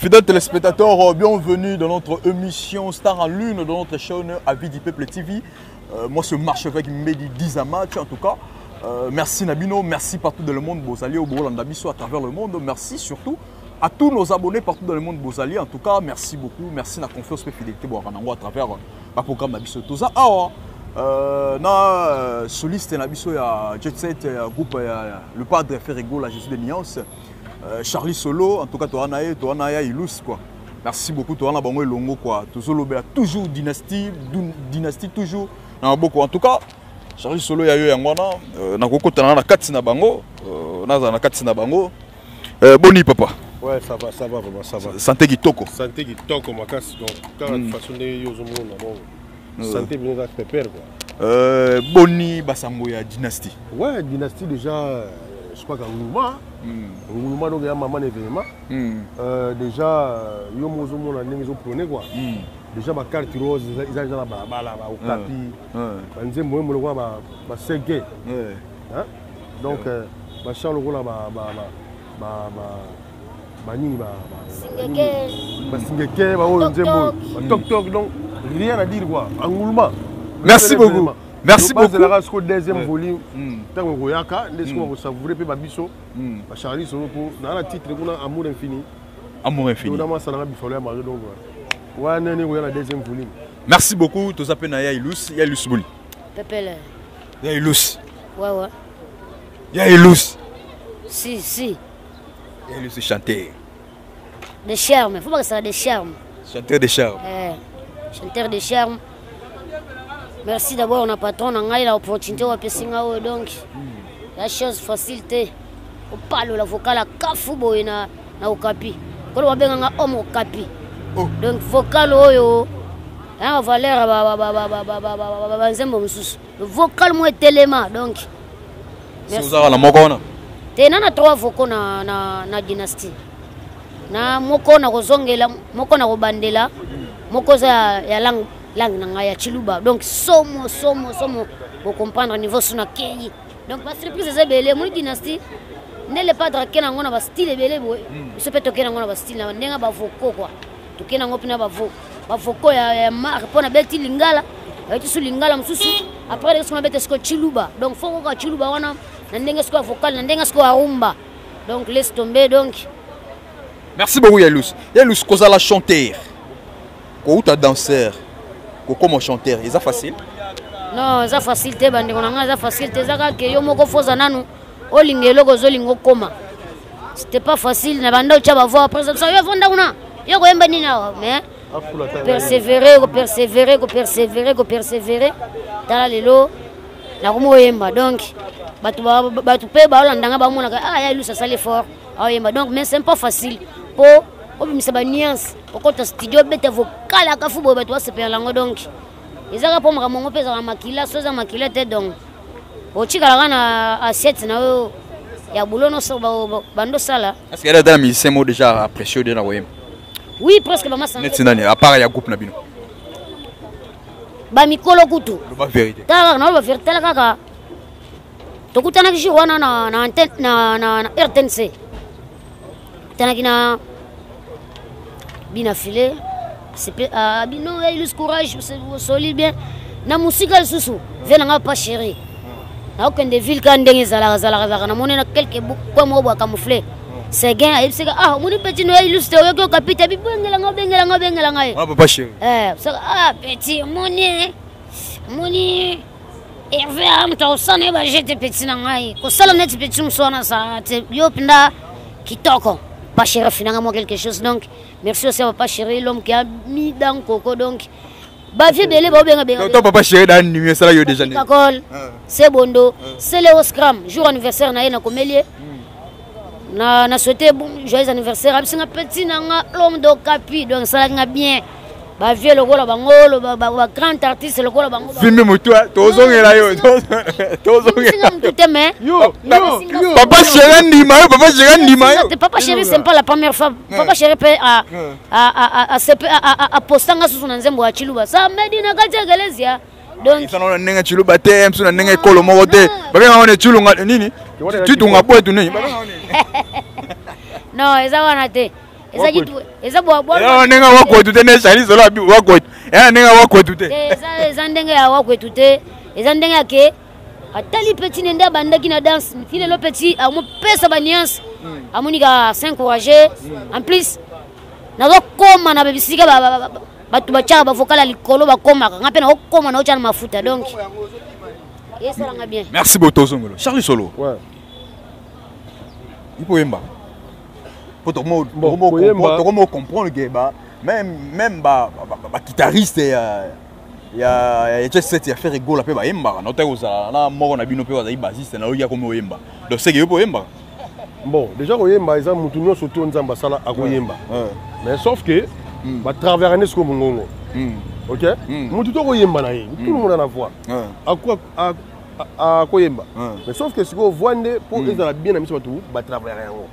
Fidèles téléspectateurs, bienvenue dans notre émission Star en Lune, dans notre chaîne Avis du Peuple TV. Moi, c'est Marche avec Mehdi Dizamatch, en tout cas. Merci Nabino, merci partout dans le monde, Bozali, au Bourlandabiso à travers le monde. Merci surtout à tous nos abonnés partout dans le monde, Bozali. En tout cas, merci beaucoup. Merci de la confiance et fidélité à travers le programme Nabiso. Tout ça, na soliste Nabiso, il y a Jet Set, groupe, le padre Ferrigo, la Jésus de Nuance. Charlie Solo, en tout cas, tu as Ilus, quoi. Merci beaucoup, tu as Longo, quoi. Toujours dynastie toujours. En tout cas, Charlie Solo, il y a eu un mois, tu as Katsina Bango, Boni, papa. Ouais, ça va, vraiment, ça va. Santé Kitoko. Santé Kitoko, ma casse, donc, quand la façon de Yozomo, santé bien avec pépère, quoi. Boni, Basambo, il y a dynastie. Ouais, dynastie, déjà. Je crois qu'en Ngoulouma, donc il y a un moment événement. Déjà, il y a un moment où on quoi. Déjà, ma carte rose, ils ont déjà au capi. Ils ont ma ségué. Donc, ma chambre, donc rien à dire quoi. En Ngoulouma. Merci beaucoup. Merci beaucoup. La race au deuxième volume. Tant qu'on voyaka, laisse-moi savourer pe babiso. Ba Charlie Solo pour dans la titre pour amour infini. Amour infini. Donc ça n'a pas fallu à Marie donc. Ouais, nani voya la deuxième volume. Merci beaucoup. Tu s'appelles Naya Ilus, ya Ilus Boni. Pepele. Ya Ilus. Ouais. Ya Ilus. Si. Ya Ilus chanteur. De charme, faut pas que ça de charme. Chanteur de charme. Chanteur de charme. Merci d'abord, on a patron, on a l'opportunité de faire donc la chose facilité. On parle la vocale à Kafubo et na Okapi. Quand on a un homme Okapi. Donc vocal oyo, la valeur le vocal moi tellement donc. Merci. Vous avez la mokona. T'es na trois vocaux na dynastie. Na moko na kozongela, moko na kobandela, moko za ya langue ya Chiluba. Donc somo pour comprendre niveau suna keyi. Donc la surprise c'est belé mon dynastie. Ne le pas draquer na ngona ba style belé boy. Se peut toquer na ngona ba style na ndenga ba voko quoi. Toquer na ngopina ba voko ya mar pona beti lingala. Beti su lingala msusu. Après les sona beti sko Chiluba. Donc faut ko Chiluba wana na ndenga sko vocal na ndenga sko arumba. Donc laisse tomber donc. Merci beaucoup Yalus. Yalus koza la chanteur. Ko ta danseur. Comment chanteur, c'est facile? Non, c'est facile, c'est facile. C'est yo moko foza nanu olingelo gozolingo koma. C'était pas facile na banda ucha bavo après ça yo vonda kuna. Yo koyemba nini na mais persévérer. Tala lelo na komo yemba donc batu pe ba olandanga ba mona ya lui ça sale fort. Yemba donc mais c'est pas facile pour obimisa ba nuance okota studio bete vocal akafubo beto asepela lango donc ezaka po mamongo pesa ka makila soza makila te donc ochikala kana assiette na yo ya bulono so bando sala. Est-ce qu'elle a dans musicien mo déjà apprécié de la wem? Oui, presque ba masanga. Netinani à part ya groupe na bino. Ba mikolo kutu. Ba vérité. Ta na ba vérité la kaka. Tokutana kishi wana na antenne na RTNC. Tanakina bien affilé, c'est non, il a courage, solide bien. Na musique al susu, venanga pas chéri. Na aucun des villes quand dengue zala na monena quelques comme au camouflé. C'est gain, il sait mon petit no illustre yo kapita bi bengela nga. Ah pas chéri. Petit moni Hervé am ta osane ba jete petit na ngai. Ko sala net petit msona sa yo pinda kitoko. Pas chéri finalement quelque chose donc merci aussi à Papa Chéri l'homme qui a mis dans coco donc ba vie belé ba bien. Ton Papa Chéri dans numéro ça yo déjà. C'est bondo, c'est le Scrum jour anniversaire na na komelie. Na souhaiter bon joyeux anniversaire à singa petit na l'homme do capi donc ça nga bien. Ba vie le gola bangolo ba grand artiste le gola bango. Filme moto tozongela yo. Singa mtute mais yo Papa Chéri ndima yo Papa Chéri c'est pas la première fois. Papa Chéri peut à postanga sous son nzembo wa Chiluba. Ça medina kategelezia. Donc ça non nenga Chiluba te msu na nenga ekolo moko te. Ba bien on est Chilunga nini? Tu tunga boy tu nini? Non, eza wana te. eza bwa nenga wakwetu te ne Charlie Solo abi wakwetu nenga wakwetu te eza ndenge ya wakwetu te eza ndenge yake atali petit nende abandaki na danse file lo petit amopesa baniance amonika s'encourager en plus nazokoma na bebisika bato batiaka bavokala likolo bakomaka nga mpe nakokoma naotya na mafuta donc esalanga bien. Merci beaucoup Zongolo. Charlie Solo. Ouais. Il faut yemba. Pour tout le monde comprendre que même guitariste il y a cette affaire rigolo après yemba. Noter ça na moko na bino pe wa bassiste na oya comme yemba. Donc c'est que il faut yemba. Bon, déjà yemba ils ont mutunyo surtout nzamba sala akoyemba. Mais sauf que ba travers ne sko mongongo. OK? Mutu to yemba na yi. Tout le monde en a voix. À Koyemba. Mais sauf que si vous voyez pour les arabes bien amis surtout, bah travailler en haut.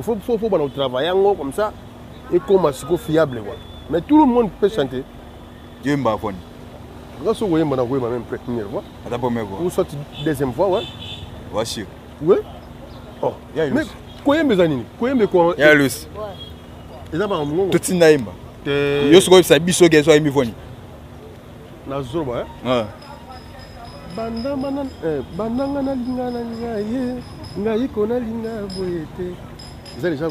Faut bah travailler en haut comme ça et comme c'est fiable quoi. Mais tout le monde peut chanter. Koyemba fon. Là sur Koyemba na Koyemba même première fois. À la première fois. Ou soit deuxième fois ouais. Voici. Ouais. Oh. Mais Koyemba zanini. Koyemba quoi? Ya Luis. Et ça va en mongo. Tout inaimba. Yo siko sa biso gezo imi foni. Na zoba hein. Bandanga na linga na ngaye ngai kona linga boyete ça déjà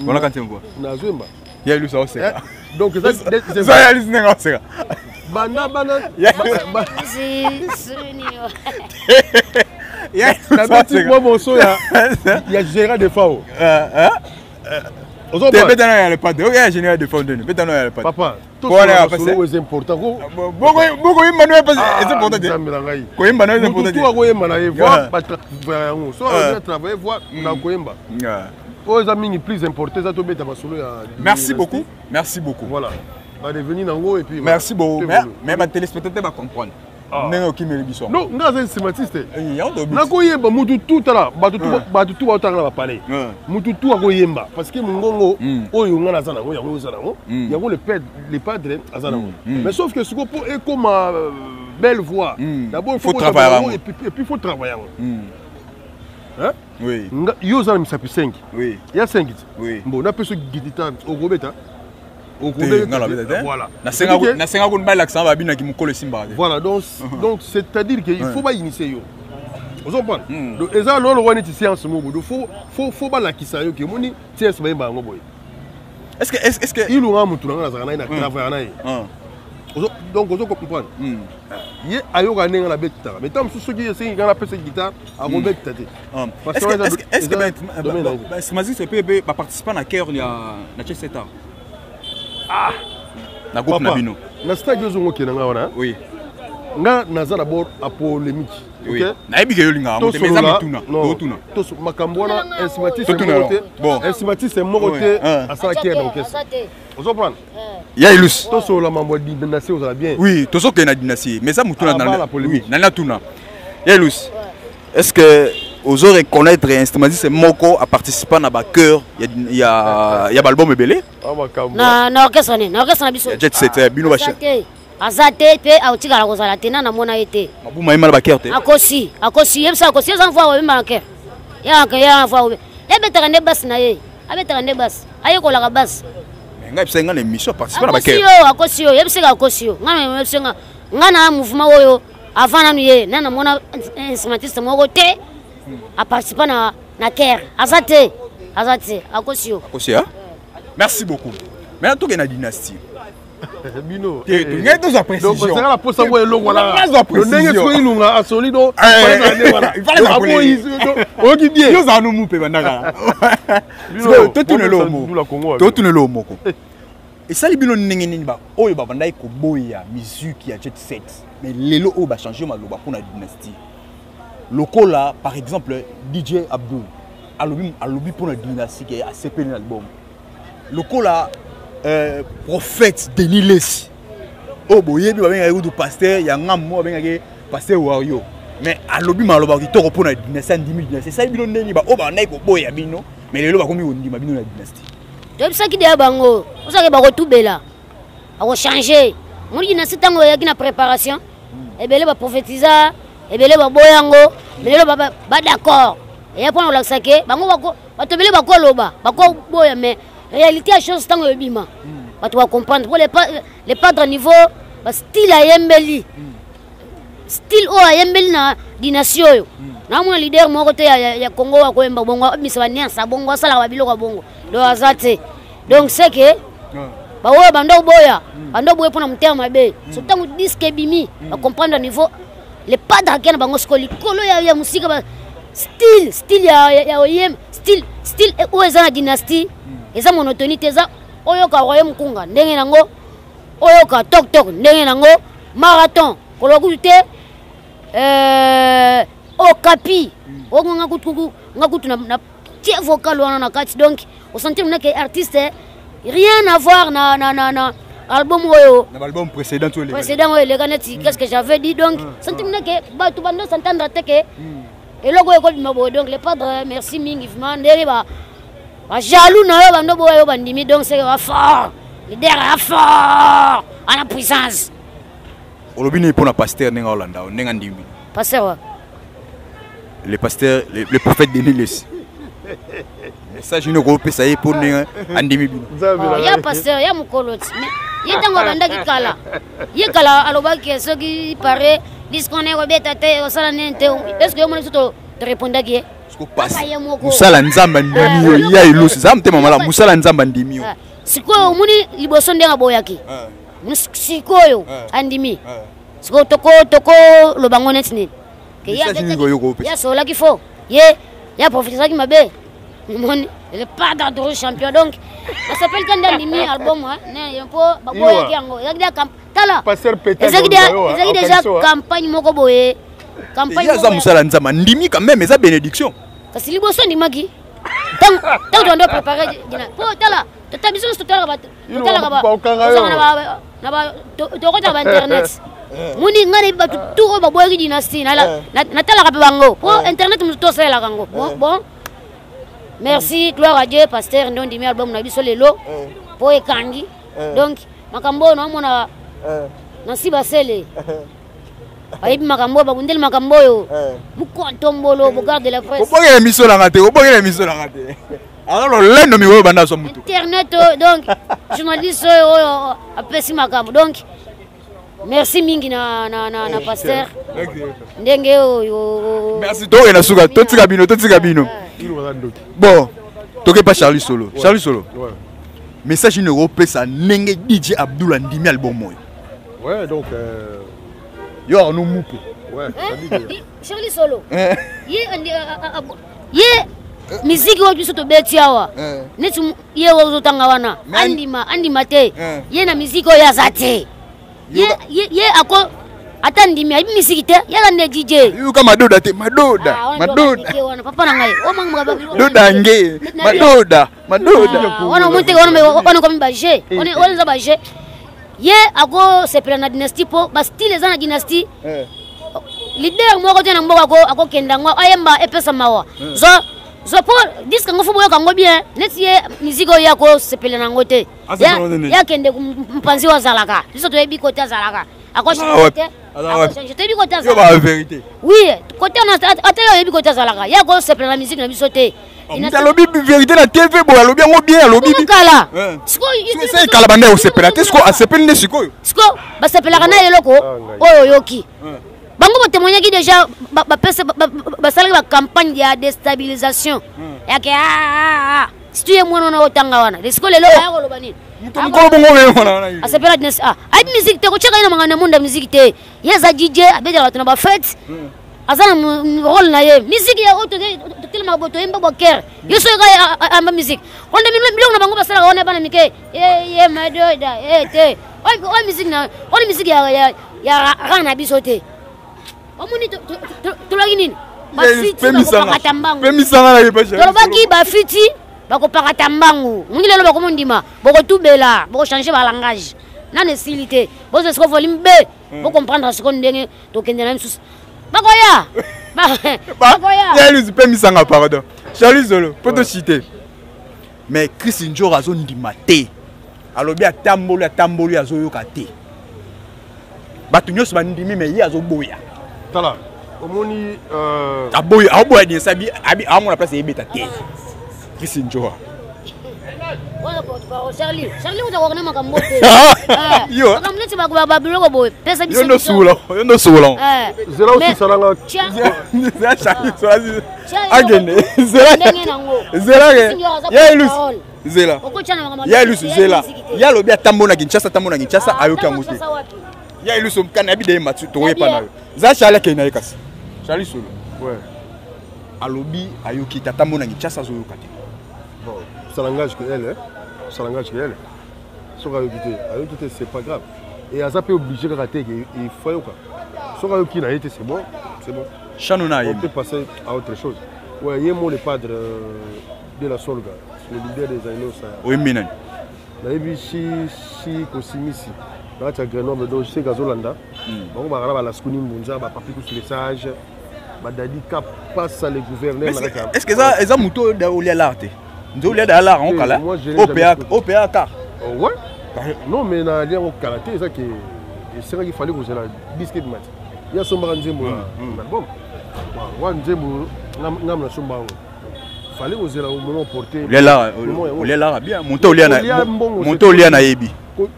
voilà quand tu me vois na zumba ya lui ça c'est donc c'est ça ya lui n'est c'est banda ya na petit moi mon so ya Gérard Defao Peut-être non, il y a le pas de. Ok, général de fond. Peut-être non, il y a le pas. Papa, tout ça c'est important. Beaucoup il manuel pas. C'est important. Koyemba non c'est important. Tout Koyemba na voir pas travailler. Soit travailler voir na Koyemba. Aux amis plus important ça to beta basolo ya. Merci beaucoup. Merci beaucoup. Voilà. Va devenir nango et puis. Merci beaucoup. Mais ma téléspectateur va comprendre. Non, qui me le biso. Non, nga c'est sématiste. Na koyemba mutu tout là, batu tout otanga ba parler. Mutu tout akoyemba parce que mungongo oyo nga na zana oyo yango zana ngo. Yango le padre azana ngo. Mais sauf que ce qu'on peut est comme belle voix. D'abord il faut travailler et puis il faut travailler. Hein? Oui. Yo zana misapi 5. Oui. Il y a 5. Oui. Bon, na peso guitare au robeta. Voilà. Voilà, donc c'est-à-dire qu'il faut pas initier. Vous comprenez? Donc, et ça, on est ici en ce moment. Il faut pas la qui s'aille que moni tiens ce même bango boy. Est-ce que il aura mutu na zana na travailler na. Donc vous comprenez? Il ayo ga nenga la beta. Mais tant que ceux qui essaient de la guitare à robeta. Est-ce que c'est Mazi peut participer à la chœur na Cheseta? Ah, na groupe na bino. Na stage yo zongo kenanga wana. Oui. Nga naza d'abord à polémique. OK. Na ebi ke yo linga mo te meza mituna. Do tuna. To makambo wana instimatiste mokote. Bon, instimatiste mokote asala kier na orchestre. Vous comprenez? Ya ilus. To so la mambo di dynastie vous allez bien. Oui, to so ke na dynastie, mais ça mutuna dans la polémique. Na na tuna. Ya ilus. Est-ce que aux autres reconnaître instrumentiste moko à participer à ba chœur il y a album belé na orchestre na biso jet set bino ba azate pe autika la kozala tena na mona ete mabu maima ba chœur te akosi yebisa akosi za fois wa ma chœur ya fois ya betaka ne bass na ye abetaka ne bass aye ko la ka bass ngai pesa ngana émission participer à ba chœur akosi yebisa akosi ngana yebisa ngana mouvement oyo avant na nuye na mona instrumentiste moko te à participer na chœur azate akosio hein? Merci beaucoup. Mais tout est na dynastie bino tu ngais tous appréciation donc c'est la posa wo elongo la le ndenge ko ilunga asolido il fallait la police oki bien yo za no mupe bandaka to tune lo moko et ça libino ndenge nini ba oyo ba bandai ko boya musique ya jet set mais lelo o ba changer maloba pour la dynastie lokola par exemple DJ Abdul alobi pour la dynastie qui a CP l'album lokola prophète Denis Lessi oh boye bi ba benga du pasteur ya ngamo benga ke pasteur Wario mais alobi maloba ki to pour la dynastie en 2019 ça bino ndeni ba o ba ndai ko boya bino mais lelo ba komi ondima bino la dynastie donc ça qui de bango ça ke ba ko tubela a ko changer muri dynastie tango ya kina préparation et belé ba prophétiser et belé ba boyango belé ba d'accord et après on l'a saqué bango bako batobele bako loba bako boya mais réalité à chose tant bima tu vas comprendre pour les padres niveau style à yembeli style o à yembeli na dinasio yo na mon leader mo côté ya Congo wa koemba bongo misaba nyansa bongo sala wa biloko bongo do azate donc c'est que ba oyo bando boya bando boya pona mutema mabe so tangu disque bimi va comprendre niveau les padres qui na bango skoli kolo ya musika ba style ya oyem style o eza dynastie eza monotonie eza oyo ka royaume kunga ndenge nango oyo ka tok ndenge nango marathon koloku te okapi ogo ngakutu na tie vocal wana na kati donc au sentir que artiste rien à voir na album oyo na album précédent les ganeti qu'est-ce que j'avais dit donc sentir que ba tu bando s'entendre que et logo ko bimabo donc les padres merci mingi vraiment ndere ba jaloux na yo bando boyo bandimi donc c'est fort leader fort à la puissance olobini pour na pasteur nenga Holanda nenga ndimi pasteur les pasteurs les prophètes de Niles message une ko pesa ye pour nenga andimi bino ya pasteur ya mukoloti ye tango bandaki kala ye kala alobaki soki pare disconnect obeta te osala nente est-ce que yo mona soto te répondaki musala nzamba ndimi ya ilusi za mtema mala musala nzamba ndimi sikoyo muni liboso ndenga boyaki sikoyo andimi sikoyo toko lobango neti nini ya solaki fo ye ya professeur qui mabe moni le padre de champion donc ça s'appelle quand andimi album ne po baboyaki yango yakida tala ezaki déjà campagne moko boye campagne ya musala nzamba ndimi quand même eza bénédiction kasi liboso ndimaki tant on doit préparer dina po tala tatabiso totala ba na ba to ba internet muni ngani ba tout ba boyaki dynastie na tala ka bango po internet muto sala kango bon merci gloire à Dieu pasteur ndo ndimi album na biso lelo po ekangi donc makambo no mona na sibasele ayibi makambo bakundeli makambo yo mukontombolo bogarde de la presse obongela émission na ngate alors lendo mi wo banda so mutu internet donc journaliste oyo apesi makambo donc merci mingi na pasteur ndenge yo merci to ena suka totika bino bon toke pas Charlie Solo message une repesa nenge DJ Abdoula ndimi album moyo ouais donc yo no mupe ouais Charlie Solo ye musique wo biso to beti awa neti ye wo tanga wana andima te ye na musique o ya zate ye ako atandimi ayi musique te yala ne DJ yo kama madoda papa na ngai o mangwa doda nge madoda wana monte wana comme baje on za baje ye ako sepela na dynastie po ba style za na dynastie leader moko tena mboka ako kendangwa ayemba epesa mawa zo po disque ngo fubo kango bien neti ye musique yako sepela na ngote ya kende mpanzi wa zalaka biso to yebi kota zalaka ako chete je te dis kota zalaka la vérité oui kota na atelo yebi kota zalaka yako sepela na musique na biso te ina lobi vérité na TV bo lobi ngo bien lobi kala c'est kala banda o sepela te sko a sepela ne sikoyo sko ba sepela kana eloko oyo yoki bango témoignaki déjà basalaki ba campagne ya déstabilisation yake si tu es mwana na otanga wana lesiko lelo ya koloba nini mukolo bongo we mwana na asepela dnes ai musique te ko cheka ina mangana monda musique te yeza DJ abedela batuna ba fête azana rôle na ye musique ya auto tele maboto yemba boker yeso ga amba musique onde milongo na bango basala wana bana mike ye madoda te oi musique na oi musique ya rana bisote omuni tolaki nini tolobaki bafiti bakopakata mbangu mungi lelo bakomondima bokotubela bokochange balangage nane esili te bozo siko volume b bocomprendre siko ndenge tokende na misusu bakoya pemisanga pardon Charlie Solo po to citer mais Chris Njoro azondima te alobi atamboli azoyoka te bato nyonso bandimi mais ye azoboya tala omoni aboya ni sabi abi amona place yebeta te Chris Njoro Wala porte-parole Charlie on t'a reconnu makambo te. Yo. Makambo ti ba biloko boy. Pesa biso. Yo no solo. Zela aussi salanga. Zela Charlie soazi. Agene. Zela. Ya ilus. Zela. Ya ilus Zela. Zela. Ya lobi atambo na Kinshasa ayoki amuti. Ya ilus omkana bide matu towe pana. Za Charlie ke na yekasi. Charlie solo. Ouais. Alobi ayoki tatambo na Kinshasa zo yokati. Bon, ça l'engage que elle, ça l'engage que elle. Sur Ayokite, c'est pas grave. Et à ça peut obliger de rater, il faut quoi. Sur Ayokite, c'est bon, c'est bon. Chanona, on peut passer à autre chose. Ouais, il y a le padre de la Solga, le leader des Aïnos. Oui, Minan. Là, il y a si Kosimisi. Là, tu as Grenoble, donc je sais Gazolanda. Bon, on va aller à la Skounim Bunza, papier tous les sages. Badadi Cap passe à le gouverneur. Est-ce que ça est un mouton de l'art? Nous sommes à l'art, on cala. OPA car. Ouais. Non, mais dans l'art au karaté, c'est que c'est vrai qu'il fallait que vous ayez la disque de match. Il y a son baranzembo. Bon. Moi, nzembo, n'am la somba. Fallait que vous ayez la moment porté. L'art bien. Monto lia na yebi.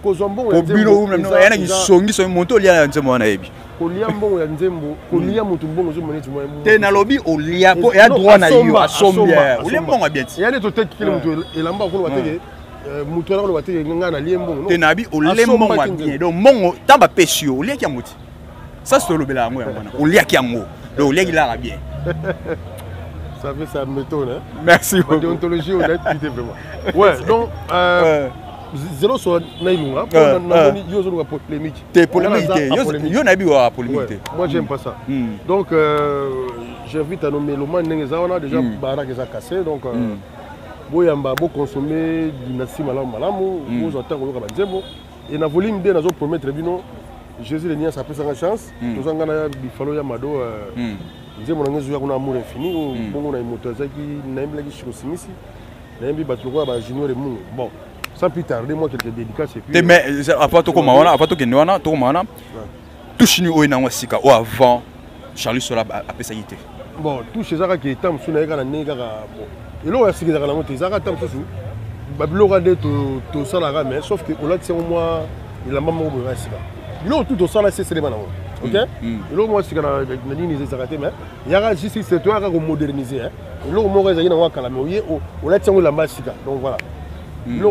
Kozombo. Obino même non. Il y a une songi sur monto lia nzembo na yebi. Koliambo ya nzembo, kolia mutumbongo zo moneti moi. Te na lobi olia ko ya droit na yo asombia. Olia mbongo bien. Ya ne to tete kile mutu elamba ko bateke mutu na ko bateke ngana liembongo. Te na bi ole mbongo bien. Donc mbongo tamba pesio olia ki amuti. Ça c'est le bela ngo ya mwana. Olia ki ango. Donc olia ki la bien. Ça fait ça m'étonne hein. Merci beaucoup. Déontologie honnête vraiment. Ouais, donc zéro sur Naïlunga, yo zo polémique. T'es polémique, yo na bi wa polémique. Moi j'aime pas ça. Donc j'invite à nos mélomanes on a déjà barak qui a cassé donc boyamba bo consommer dynastie malamu vous entendre ko banzembo et na volume 2 nazo promettre bino Jésus le nia ça peut sa chance tozanga na bifalo ya mado nzembo na ngezo ya kuna amour infini bongo na imotoza ki na mbla ki shikosimisi na mbi batoko ba junior et mungu bon. Sans plus tarder, moi quelques dédicaces et puis. Mais après tout comme on a, après tout qu'on a, tout comme on a, tout chini au ina wasika ou avant Charlie Sola a pesé yité. Bon, tout chez Zara qui est tam sous naïga na nega bon. Et là on a signé Zara na monte Zara tam sous. Babilo rade to salara mais sauf que au là c'est au moins il a maman au wasika. Là tout au sala c'est les manao. OK? Et là moi c'est na nini Zara mais il y a juste c'est toi qui moderniser hein. Et là moi reza ina wa kala mais au là c'est au la masika. Donc voilà. Là,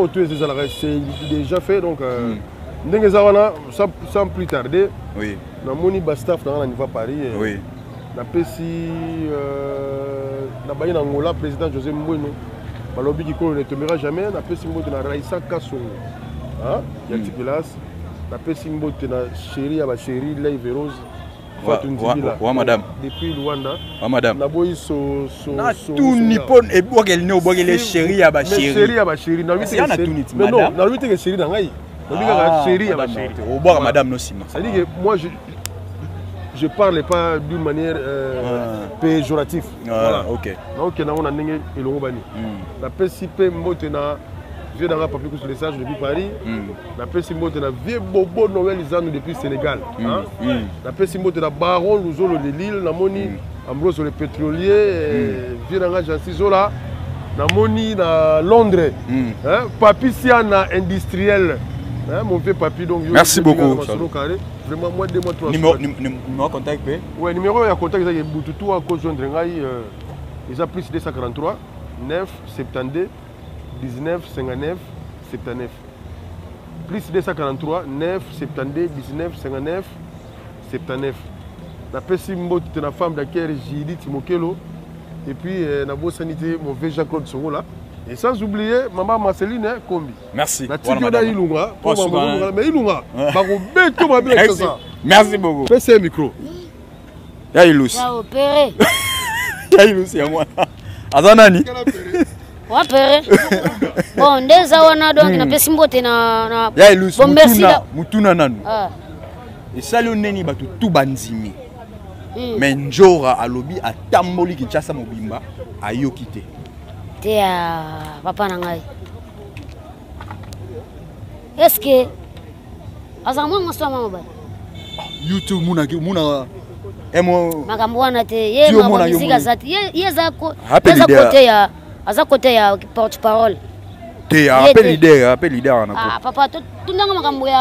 c'est déjà fait, donc sans plus tarder, oui. Dans mon Bastaf dans la Paris, oui. La PSI, la Baye Angola, président José Mboueno, le lobby qui ne tombera jamais, la PSI Mboueno na Raissa Kassou, il y a Tipilas, la PSI Mboueno na Chéri, à Chéri, Live Rose. Wa madame. Depuis Luanda. Wa madame. Na boy tout nippon et boagel ne boagel chéri ya ba chéri. Chéri ya ba chéri. Na lui na tout nit madame. Mais non, na lui te chéri na ngai. Na lui ka chéri ya ba chéri. Au boire madame no sima. Ça dit que moi je parle pas d'une manière péjorative. Voilà, OK. Donc na on a ndenge elongo bani. La PCP mbotena je dans la papier sur les sages depuis Paris. La PCP mbotena vieux bobo Noël Izano depuis Sénégal. La PCP mbotena baron Luzolo de Lille, na moni Ambrose le pétrolier, vieux dans la Jansi Zola, na moni na Londres. Papi Siana industriel. Mon vieux papi donc merci beaucoup. Vraiment moi 2 mois 3. Numéro contact pe? Ouais, numéro ya contact ça Boututu à cause joindre ngai ils a plus 243 9 72 19 59 79. Plus 243 9 72 19 59 79. La PSI Mbot est une femme d'accueil Judith Mokelo et puis la bonne sanité mon vieux Jean-Claude Soro là. Et sans oublier maman Marceline Kombi. Merci. Merci beaucoup. Fais un micro. Ya Ilus. Ya opéré. Ya Ilus ya moi. Azanani. Wa opéré. Bon, ndeza wana donc na pesi mbote na Ya Ilus. Bon merci. Mutuna nanu. Et salo neni batu tout banzimi. Mais njora alobi atamboli Kinshasa mobimba ayokite. Te ya papa na ngai. Est-ce que asa mwa swa mama ba? YouTube muna emo makambo wana te ye mama muzika zati ye za ko eza côté ya porte-parole. appelle leader. Ah, papa, tu n'as pas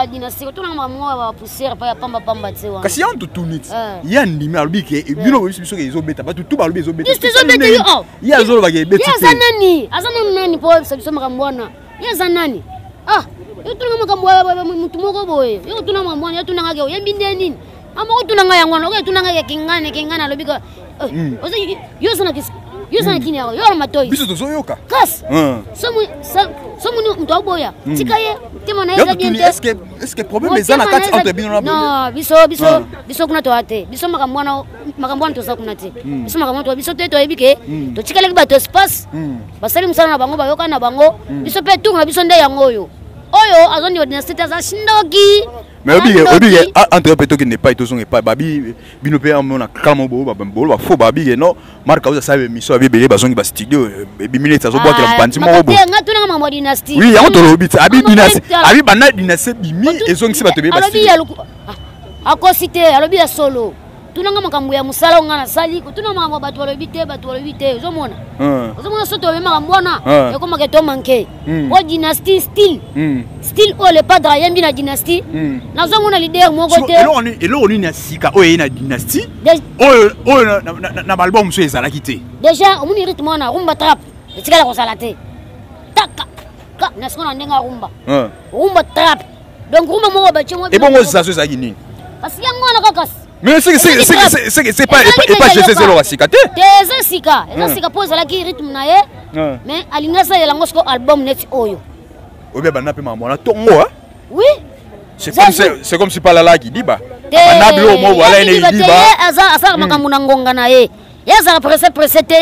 de dynastie, tu n'as pas de poussière, pas pamba, tu sais. Parce qu'il y a un tout net. Il y a un numéro qui est bilo, ils ont bêta, pas tout balou, ils ont bêta. Il y a un zolo qui est bêta. Il y a Zanani, Azanani pour ça me ramboana. Il y a Zanani. Ah, tu n'as pas de mutumogo, tu n'as pas de mutumogo, tu n'as pas de mutumogo. Amo tu n'as pas tu n'as pas kingana lobika. Yo sana kini yao, yo matoi. Biso tozoyoka. Kas. Somu mtoboya. Tikaye, tema na eza bien. Est-ce que problème les ana kati entre bino na non, biso kuna to ate. Biso makamwana to sakuna te. Biso makamwana to biso teto ebike. To tikale ki bato espace. Basali musana na bango bayoka na bango. Biso pe tu na biso nde yango oyo. Oyo azoni dynastie za shindoki. Mais obi entre peto qui n'est pas et pas babi bino pe amona calme bo ba fo babi non marka uza sabe miso abi bele bazongi ba studio bi minute zo boa ke lampanti mo bo nga tuna mambo dynastie oui yango to lobi abi dynastie abi bana dynastie bimi ezongi se bato be ba studio akosite alobi ya solo tuna nga makambo ya musala nga na sali tuna mambo bato alobi te uzomona soto be makambo wana ekoma ke to manke o dynastie style o le padre yembi na dynastie nazomona leader moko te elo oni na sika o na dynastie o na album so ezalaki te déjà omuni rythme na rumba trap etikala ko sala te taka na sona ndenga rumba trap donc rumba moko ba chemo et bongo ça so ezalaki nini parce que yango na kakas mais c'est pas Jésus lo wasika te des sika ezasika pose la ki rythme na ye mais alingasa yelango sko album net oyo obe bana pe mama na tongo hein oui c'est comme si pas là qui dit ba banablo mo wala ene dit ba asa makambo na ngonga na ye yaza pressé te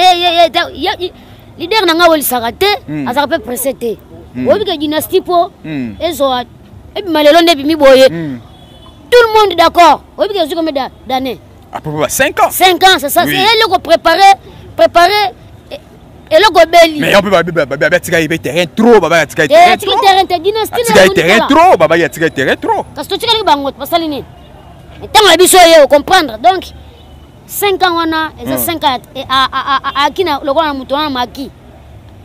leader na nga weli sakate asa pe pressé te obi ke dynastie po ezo et malelo nde bimi boye tout le monde d'accord. Oui, parce que combien d'années? À peu près 5 ans. 5 ans, c'est ça. Oui. C'est elle qui préparer et le gobeli. Mais on peut pas tirer terrain trop, baba tirer terrain trop. Terrain dynastie. Tirer terrain trop, baba tirer terrain trop. Parce que tu tirer bangot, parce que l'année. Et tant la biso yo comprendre. Donc 5 ans on a, et 5 ans à qui na le grand mouton maki.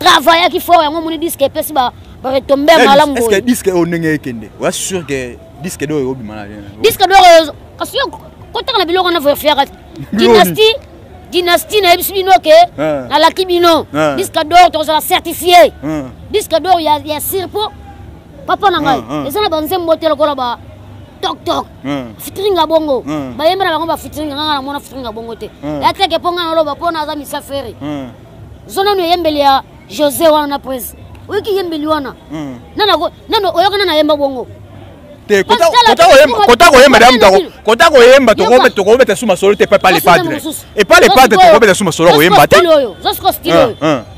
Travailler qui faut, on me dit que pesi ba retomber malamu. Est-ce que disque on nenge kende? Ouais sûr que disque d'or obi mana. Disque d'or parce que quand on a biloko na faire dynastie na bisbino ke na la kibino disque d'or to la certifié disque d'or ya sirpo papa na ngai ezana banze mbotel ko ba tok fitringa bongo ba yemba bango ba fitringa nga na mona fitringa bongo te ya teke ponga na loba pona za misaferi zona no yembele ya José wana pres wiki yembele wana nana oyokana na yemba bongo Kota madame kota yemba to ko suma solo te pas les padres et pas les padres to ko suma solo yemba te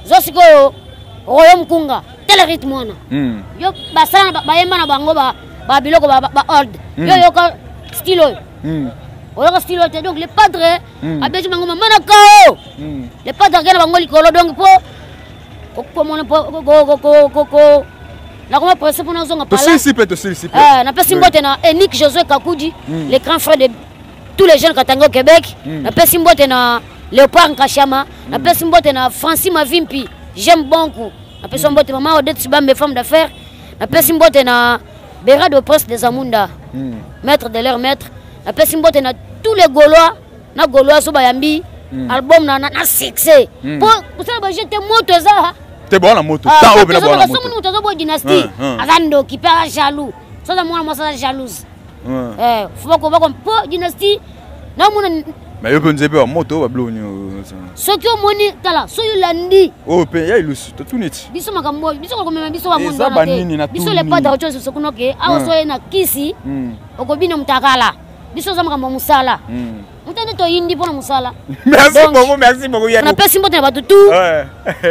zosko royaume kunga tel rythme wana yo basana ba yemba na bango ba biloko ba ordre yo ka style oyo style te donc les padres abeji bango mana kao les padres gena bango likolo donc po mona ko la comment presse pour nous zonga pala. Na pesi mbote na Enik Josué Kakudi, le grand frère de tous les jeunes Katanga au Québec. Na pesi mbote na Léopard Nkashama, na pesi mbote na Francis Mavimpi, j'aime beaucoup. Na pesi mbote maman Odette Sibambe femme d'affaires. Na pesi mbote na Béra de Prince des Amunda, maître de leur maître. Na pesi mbote na tous les Gaulois, na Gaulois so bayambi, album na succès. Pour ça ba jeter moto ça. C'est bon la moto. Tant au bien la moto. Nous avons une dynastie. Avando qui perd jaloux. Ça dans moi ça jalouse. Faut pas qu'on pas dynastie. Non mon. Mais yo peut pas moto ba blonyo. Ce qui au moni tala, so yo landi. Oh pe ya ilus tout net. Biso makambo, biso ko même biso wa monde. Biso le pas d'autre chose ce que awo so na kisi. Okobina mutakala. Biso za makambo musala. Mutende to yindi pona musala. Merci beaucoup. On appelle Simbote na tout.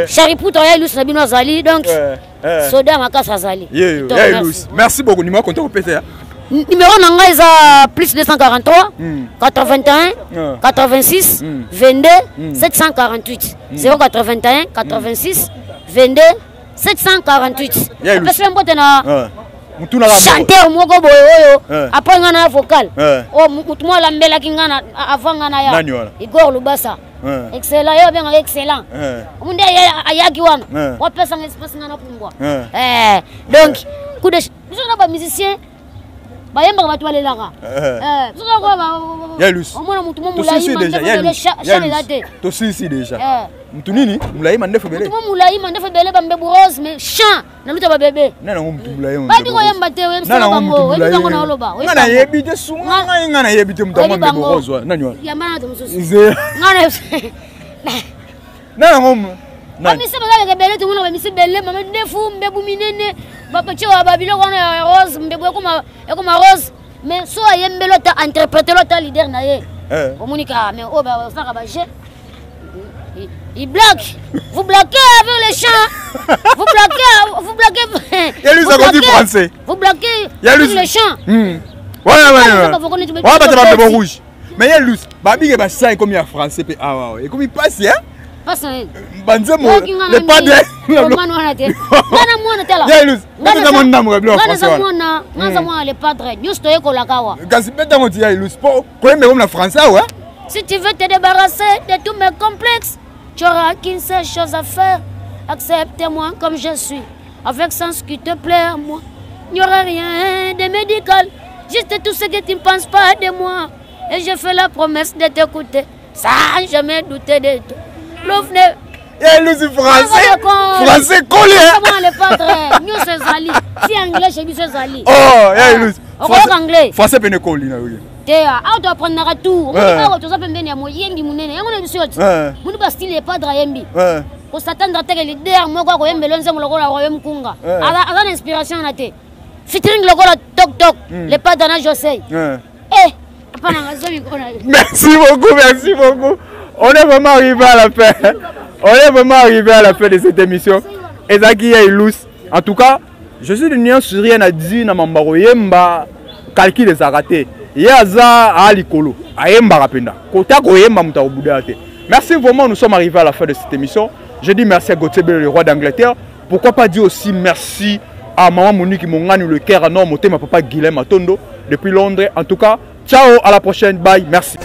Charipou to ya ilus na bino azali donc soda makasa azali. Ya ilus. Merci beaucoup. Numéro contact pété. Numéro nanga est plus 243 81 86 22 748 081 86 22 748. Parce que Simbote na chanteur moko boyo oyo après ngana vocal oh mutu mo lambela ki ngana avant ngana ya Igor Lubasa excellent yo bien excellent munde ayaki wana wa pesa espace ngana kumbwa donc coup de nous ba musicien bayemba batu balelaka soka ko ba Yalus omona mutu mo mulayi mande to si déjà mutu nini mulayi mande febele mutu mo mulayi mande febele bambe rose mais chant na luta ba bébé nana mutu mulayi babi ko yemba te we msala bango we bango na oloba ngana yebite sunga ngana yebite mutu mo bebe rose wa nani wa yamana to mususu ngana nana ngom Ami se bagala ke bele tumuna ba misi bele mama ndefu mbebu minene baba chewa babilo kona rose mbebu ekoma rose mais so ayembelo ta interpréter ta leader na ye omunika mais o ba faka ba je il blague vous blaguez avec les chants vous blaguez il lui a dit français vous blaguez avec les chants ouais ba ba rouge mais il lui babi ba ça comme il français pe ah et comme il passe hein Banzemo le padre ngana mwana tela Yalus ngana mwana mo blo français ngana mwana le padre juste ekola kawa kasi beta ngoti Yalus po comme comme la français ouais si tu veux te débarrasser de tous mes complexes tu auras qu'une seule chose à faire accepte-moi comme je suis avec sens qui te plaît à moi il n'y aura rien de médical juste tout ce que tu ne penses pas de moi et je fais la promesse de t'écouter sans jamais douter de toi. L'offre. Yalus français collé. Comment le padre? Nous c'est Zali. Si anglais chez nous c'est Zali. Oh, Yalus. Anglais. Français pene collé na oui. Théa, auto apprendre à tout. On dit pas que tu as pembeni ya moyengi munene. Yango na biso yoti. Munu ba style padre yembi. Ko s'attendre à te que leader moko ko yembe lonze moloko la royaume kunga. Ala inspiration na te. Featuring le gars toc toc. Le padre na José. Merci beaucoup. On est vraiment arrivé à la fin. De cette émission. Ezaki Yalus. En tout cas, je suis venu sur rien à dire na mambaro yemba calcul des raté. Yaza alikolo. Ayemba rapenda. Kota ko yemba muta obudate. Merci vraiment, nous sommes arrivés à la fin de cette émission. Je dis merci à Gauthier Bell, le roi d'Angleterre. Pourquoi pas dire aussi merci à maman Monique Mongani le cœur à non, mon papa Guilhem Matondo depuis Londres. En tout cas, ciao, à la prochaine, bye, merci.